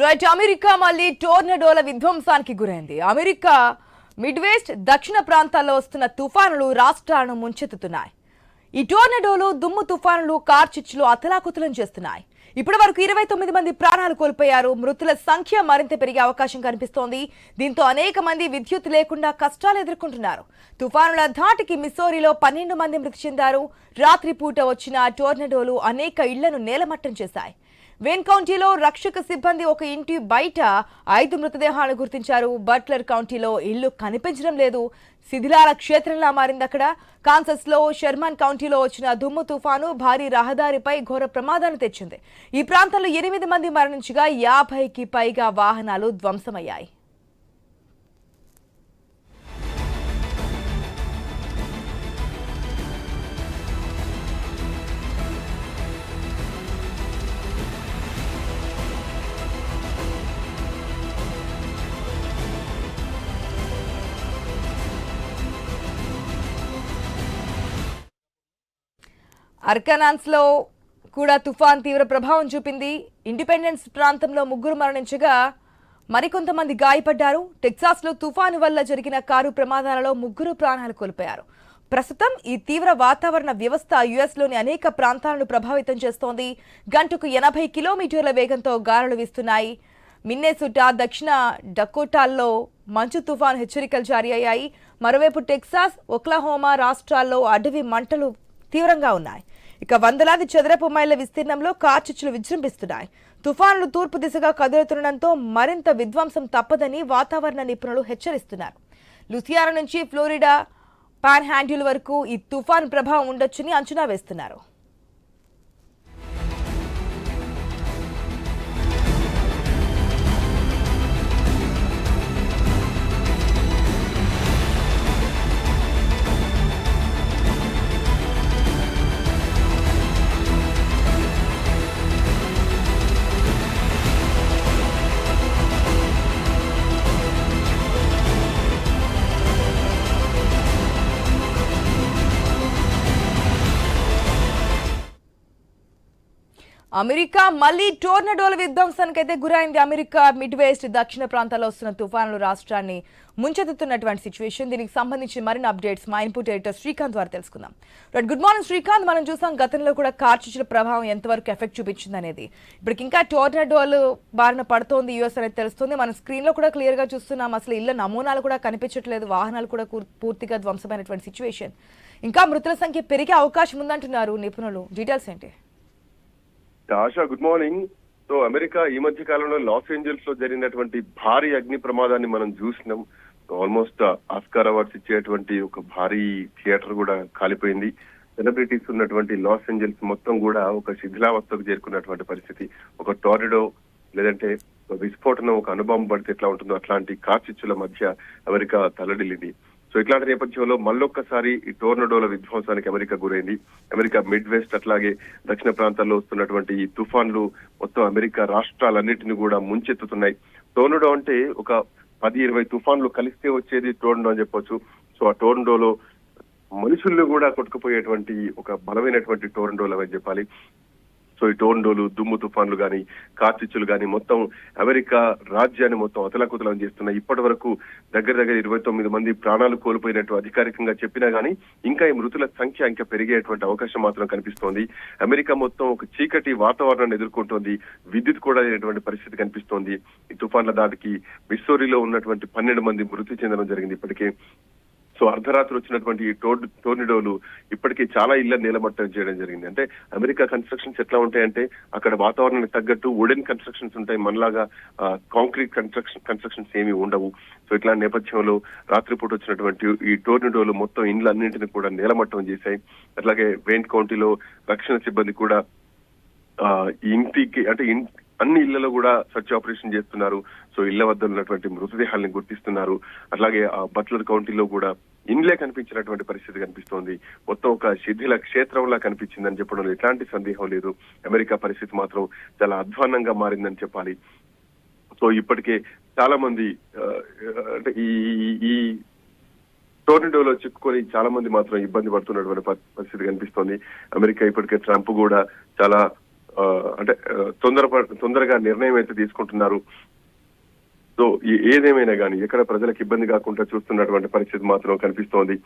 Right. America మళ్ళీ టోర్నడోల విధ్వంసానికి గురైంది. అమెరికా మిడ్ వెస్ట్ దక్షిణ ప్రాంతాల్లో వస్తున్న తుఫానులు రాష్ట్రాలను ముంచెత్తుతున్నాయి. ఈ టోర్నడోలు దుమ్ము తుఫానులు కార్చిచ్చులు అతలాకుతలం చేస్తున్నాయి. ఇప్పటి వరకు 29 మంది ప్రాణాలు కోల్పోయారు. మృతుల సంఖ్య మరింత పెరిగే అవకాశం కనిపిస్తోంది. దీంతో అనేక మంది విద్యుత్ లేకుండా కష్టాలు ఎదుర్కొంటున్నారు. తుఫానుల ధాటికి మిస్సోరీలో 12 మంది మృతి చెందారు. రాత్రిపూట వచ్చిన టోర్నడోలు అనేక ఇళ్లను నేలమట్టం చేశాయి. వేన్ కౌంటీలో రక్షక సిబ్బంది ఒక ఇంటి బయట 5 మృతదేహాలను గుర్తించారు. బట్లర్ కౌంటీలో ఇల్లు కనిపించడం లేదు. శిథిలాల క్షేత్రంలా మారింది అక్కడ. కాన్సస్ లో షెర్మన్ కౌంటీలో వచ్చిన దుమ్ము తుఫాను భారీ రహదారిపై ఘోర ప్రమాదాన్ని తెచ్చింది. ఈ ప్రాంతంలో 8 మంది మరణించగా 50కి పైగా వాహనాలు ధ్వంసమయ్యాయి. అర్కనాన్స్ లో కూడా తుఫాన్ తీవ్ర ప్రభావం చూపింది. ఇండిపెండెన్స్ ప్రాంతంలో 3 మరణించగా మరికొంతమంది గాయపడ్డారు. టెక్సాస్ లో తుఫాను వల్ల జరిగిన కారు ప్రమాదాలలో 3 ప్రాణాలు కోల్పోయారు. ప్రస్తుతం ఈ తీవ్ర వాతావరణ వ్యవస్థ యుఎస్లోని అనేక ప్రాంతాలను ప్రభావితం చేస్తోంది. గంటకు 80 కిలోమీటర్ల వేగంతో గాలులు వీస్తున్నాయి. మిన్నెసోటా, దక్షిణ డకోటాల్లో మంచు తుఫాను హెచ్చరికలు జారీ అయ్యాయి. మరోవైపు టెక్సాస్, ఒక్లహోమా రాష్ట్రాల్లో అడవి మంటలు తీవ్రంగా ఉన్నాయి. ఇక వందలాది చదరపు మైళ్ల విస్తీర్ణంలో కార్చిచ్చులు విజృంభిస్తున్నాయి. తుఫానులు తూర్పు దిశగా కదులుతుండటంతో మరింత విధ్వంసం తప్పదని వాతావరణ నిపుణులు హెచ్చరిస్తున్నారు. లూసియానా నుంచి ఫ్లోరిడా పాన్ హ్యాండిల్ వరకు ఈ తుఫాను ప్రభావం ఉండొచ్చని అంచనా వేస్తున్నారు. అమెరికా మళ్లీ టోర్నడోల విధ్వంసానికి అయితే గురైంది. అమెరికా మిడ్ వెస్ట్ దక్షిణ ప్రాంతాల్లో వస్తున్న తుఫానులు రాష్ట్రాన్ని ముంచెత్తుతున్నటువంటి సిచ్యువేషన్. దీనికి సంబంధించి మరిన్ని అప్డేట్స్ మా ఇన్పుట్ ఎడిటర్ శ్రీకాంత్ ద్వారా తెలుసుకుందాం. Right, good morning Srikanth. మనం చూసాం గతంలో కూడా కార్చిచ్చుల ప్రభావం ఎంతవరకు ఎఫెక్ట్ చూపించింది అనేది. ఇప్పటికి ఇంకా టోర్నడోలు బారిన పడుతోంది యుఎస్ అనేది తెలుస్తుంది. మనం స్క్రీన్ లో కూడా క్లియర్ గా చూస్తున్నాం. అసలు ఇళ్ల నమూనాలు కూడా కనిపించట్లేదు. వాహనాలు కూడా పూర్తిగా ధ్వంసమైనటువంటి సిచ్యువేషన్. ఇంకా మృతుల సంఖ్య పెరిగే అవకాశం ఉందంటున్నారు నిపుణులు. డీటెయిల్స్ ఏంటి? ASHA, good morning. So America ఈ మధ్య కాలంలో లాస్ ఏంజల్స్ లో జరిగినటువంటి భారీ అగ్ని ప్రమాదాన్ని మనం చూసినాం. ఆల్మోస్ట్ ఆస్కార్ అవార్డ్స్ ఇచ్చేటువంటి ఒక భారీ థియేటర్ కూడా కాలిపోయింది. సెలబ్రిటీస్ ఉన్నటువంటి లాస్ ఏంజల్స్ మొత్తం కూడా ఒక శిథిలావస్థకు చేరుకున్నటువంటి పరిస్థితి. ఒక టోర్నడో లేదంటే విస్ఫోటనం, ఒక అణుబాంబు పడితే ఎట్లా ఉంటుందో అట్లాంటి కార్చిచ్చుల మధ్య అమెరికా తల్లడిల్లింది. సో ఇట్లాంటి నేపథ్యంలో మళ్ళొక్కసారి ఈ టోర్నడోల విధ్వంసానికి అమెరికా గురైంది. అమెరికా మిడ్ వెస్ట్ అట్లాగే దక్షిణ ప్రాంతాల్లో వస్తున్నటువంటి ఈ తుఫాన్లు మొత్తం అమెరికా రాష్ట్రాలన్నింటినీ కూడా ముంచెత్తుతున్నాయి. టోర్నడో అంటే ఒక 10-20 తుఫాన్లు కలిస్తే వచ్చేది టోర్నడో అని చెప్పొచ్చు. సో ఆ టోర్నడోలో మనుషుల్ని కూడా కొట్టుకుపోయేటువంటి ఒక బలమైనటువంటి టోర్నడోలు అని చెప్పాలి. సో ఈ టోర్నడోలు, దుమ్ము తుఫాన్లు గాని, కార్చిచ్చులు గాని మొత్తం అమెరికా రాజ్యాన్ని మొత్తం అతలాకుతలం చేస్తున్నాయి. ఇప్పటి వరకు దగ్గర 29 మంది ప్రాణాలు కోల్పోయినట్టు అధికారికంగా చెప్పినా గానీ ఇంకా ఈ మృతుల సంఖ్య ఇంకా పెరిగేటువంటి అవకాశం మాత్రం కనిపిస్తోంది. అమెరికా మొత్తం ఒక చీకటి వాతావరణాన్ని ఎదుర్కొంటోంది. విద్యుత్ కూడా లేనటువంటి పరిస్థితి కనిపిస్తోంది. ఈ తుఫాన్ల దాటికి మిస్సోరీలో ఉన్నటువంటి 12 మంది మృతి చెందడం జరిగింది ఇప్పటికే. సో అర్ధరాత్రి వచ్చినటువంటి ఈ టోర్నడోలు ఇప్పటికీ చాలా ఇళ్ల నేలమట్టం చేయడం జరిగింది. అంటే అమెరికా కన్స్ట్రక్షన్స్ ఎట్లా ఉంటాయంటే అక్కడ వాతావరణానికి తగ్గట్టు వుడెన్ కన్స్ట్రక్షన్స్ ఉంటాయి. మనలాగా కాంక్రీట్ కన్స్ట్రక్షన్స్ ఏమీ ఉండవు. సో ఇట్లాంటి నేపథ్యంలో రాత్రిపూట వచ్చినటువంటి ఈ టోర్నడోలు మొత్తం ఇండ్లన్నింటినీ కూడా నేలమట్టం చేశాయి. అట్లాగే వేన్ కౌంటీలో రక్షణ సిబ్బంది కూడా ఇంటికి అంటే అన్ని ఇళ్లలో కూడా సర్చ్ ఆపరేషన్ చేస్తున్నారు. సో ఇళ్ల వద్ద ఉన్నటువంటి మృతదేహాలను గుర్తిస్తున్నారు. అట్లాగే ఆ బట్లర్ కౌంటీలో కూడా ఇండ్లే కనిపించినటువంటి పరిస్థితి కనిపిస్తోంది. మొత్తం ఒక శిథిల క్షేత్రంలా కనిపించిందని చెప్పడంలో ఎట్లాంటి సందేహం లేదు. అమెరికా పరిస్థితి మాత్రం చాలా అధ్వాన్నంగా మారిందని చెప్పాలి. సో ఇప్పటికే చాలా మంది అంటే ఈ టోర్నడోలో చిక్కుకొని చాలా మంది మాత్రం ఇబ్బంది పడుతున్నటువంటి పరిస్థితి కనిపిస్తోంది. అమెరికా ఇప్పటికే ట్రంప్ కూడా చాలా అంటే తొందరగా నిర్ణయం అయితే తీసుకుంటున్నారు. సో ఏదేమైనా కానీ ఎక్కడ ప్రజలకు ఇబ్బంది కాకుండా చూస్తున్నటువంటి పరిస్థితి మాత్రం కనిపిస్తోంది.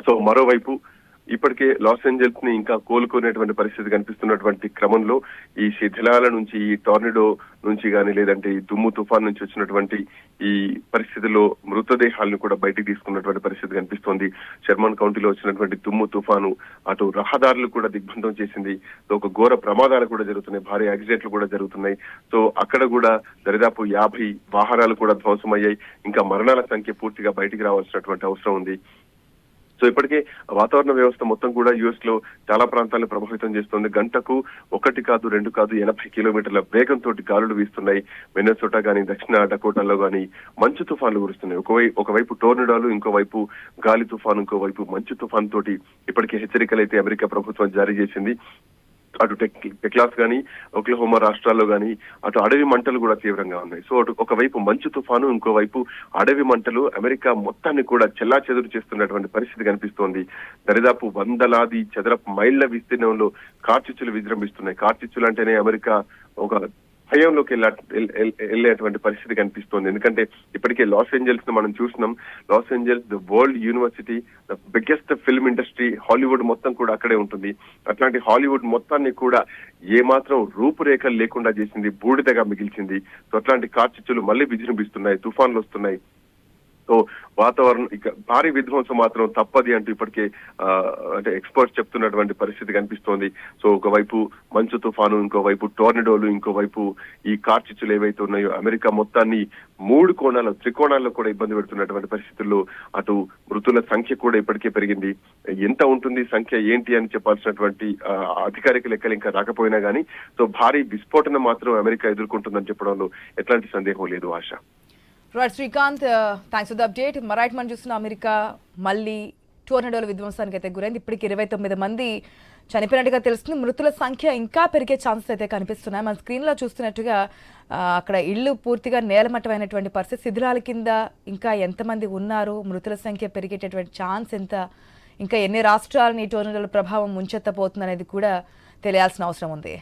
సో మరోవైపు ఇప్పటికే లాస్ ఏంజల్స్ ని ఇంకా కోలుకునేటువంటి పరిస్థితి కనిపిస్తున్నటువంటి క్రమంలో ఈ శిథిలాల నుంచి, ఈ టార్నడో నుంచి కానీ, లేదంటే ఈ దుమ్ము తుఫాన్ నుంచి వచ్చినటువంటి ఈ పరిస్థితిలో మృతదేహాలను కూడా బయటికి తీసుకున్నటువంటి పరిస్థితి కనిపిస్తోంది. షెర్మన్ కౌంటీలో వచ్చినటువంటి దుమ్ము తుఫాను అటు రహదారులు కూడా దిగ్బంధం చేసింది. సో ఒక ఘోర ప్రమాదాలు కూడా జరుగుతున్నాయి, భారీ యాక్సిడెంట్లు కూడా జరుగుతున్నాయి. సో అక్కడ కూడా దరిదాపు 50 వాహనాలు కూడా ధ్వంసమయ్యాయి. ఇంకా మరణాల సంఖ్య పూర్తిగా బయటికి రావాల్సినటువంటి అవసరం ఉంది. సో ఇప్పటికే వాతావరణ వ్యవస్థ మొత్తం కూడా యుఎస్ లో చాలా ప్రాంతాలను ప్రభావితం చేస్తుంది. గంటకు 1 కాదు 2 కాదు 80 కిలోమీటర్ల వేగంతో గాలులు వీస్తున్నాయి. మిన్నసోటా గానీ, దక్షిణ డకోటాలో గానీ మంచు తుఫాన్లు కురుస్తున్నాయి. ఒకవైపు టోర్నడోలు, ఇంకోవైపు గాలి తుఫాను, ఇంకోవైపు మంచు తుఫాన్ తోటి ఇప్పటికే హెచ్చరికలు అయితే అమెరికా ప్రభుత్వం జారీ చేసింది. అటు టెక్లాస్ గానీ, ఒక్లహోమా రాష్ట్రాల్లో గానీ అటు అడవి మంటలు కూడా తీవ్రంగా ఉన్నాయి. సో అటు ఒకవైపు మంచు తుఫాను, ఇంకోవైపు అడవి మంటలు అమెరికా మొత్తాన్ని కూడా చెల్లాచెదురు చేస్తున్నటువంటి పరిస్థితి కనిపిస్తోంది. దరిదాపు 100 చదరపు మైళ్ల విస్తీర్ణంలో కార్చిచ్చులు విజృంభిస్తున్నాయి. కార్చిచ్చులు అంటేనే అమెరికా ఒక భయంలోకి వెళ్ళేటువంటి పరిస్థితి కనిపిస్తోంది. ఎందుకంటే ఇప్పటికే లాస్ ఏంజల్స్ ను మనం చూసినాం. Los Angeles the world university, the biggest film industry, Hollywood మొత్తం కూడా అక్కడే ఉంటుంది. అట్లాంటి హాలీవుడ్ మొత్తాన్ని కూడా ఏమాత్రం రూపురేఖలు లేకుండా చేసింది, బూడిదగా మిగిల్చింది. సో అట్లాంటి కార్చిచ్చులు మళ్ళీ విజృంభిస్తున్నాయి, తుఫాన్లు వస్తున్నాయి. సో వాతావరణం ఇక భారీ విధ్వంసం మాత్రం తప్పది అంటూ ఇప్పటికే అంటే ఎక్స్పర్ట్స్ చెప్తున్నటువంటి పరిస్థితి కనిపిస్తోంది. సో ఒకవైపు మంచు తుఫాను, ఇంకోవైపు టోర్నడోలు, ఇంకోవైపు ఈ కార్చిచ్చులు ఏవైతే ఉన్నాయో అమెరికా మొత్తాన్ని 3 త్రికోణాల్లో కూడా ఇబ్బంది పెడుతున్నటువంటి పరిస్థితుల్లో అటు మృతుల సంఖ్య కూడా ఇప్పటికే పెరిగింది. ఎంత ఉంటుంది సంఖ్య ఏంటి అని చెప్పాల్సినటువంటి అధికారిక లెక్కలు ఇంకా రాకపోయినా కానీ సో భారీ విస్ఫోటన మాత్రం అమెరికా ఎదుర్కొంటుందని చెప్పడంలో ఎట్లాంటి సందేహం లేదు. ఆశ. Right Srikanth, thanks for the update. మరైట్ మనం చూస్తున్న అమెరికా మళ్ళీ టోర్నడోల విధ్వంసానికి అయితే గురైంది. ఇప్పటికి 29 మంది చనిపోయినట్టుగా తెలుస్తుంది. మృతుల సంఖ్య ఇంకా పెరిగే ఛాన్సెస్ అయితే కనిపిస్తున్నాయి. మన స్క్రీన్లో చూస్తున్నట్టుగా అక్కడ ఇళ్ళు పూర్తిగా నేలమట్టమైనటువంటి పరిస్థితి. శిథిలాల కింద ఇంకా ఎంతమంది ఉన్నారు, మృతుల సంఖ్య పెరిగేటటువంటి ఛాన్స్ ఎంత, ఇంకా ఎన్ని రాష్ట్రాలని ఈ టోర్నడోల ప్రభావం ముంచెత్తబోతుంది అనేది కూడా తెలియాల్సిన అవసరం ఉంది.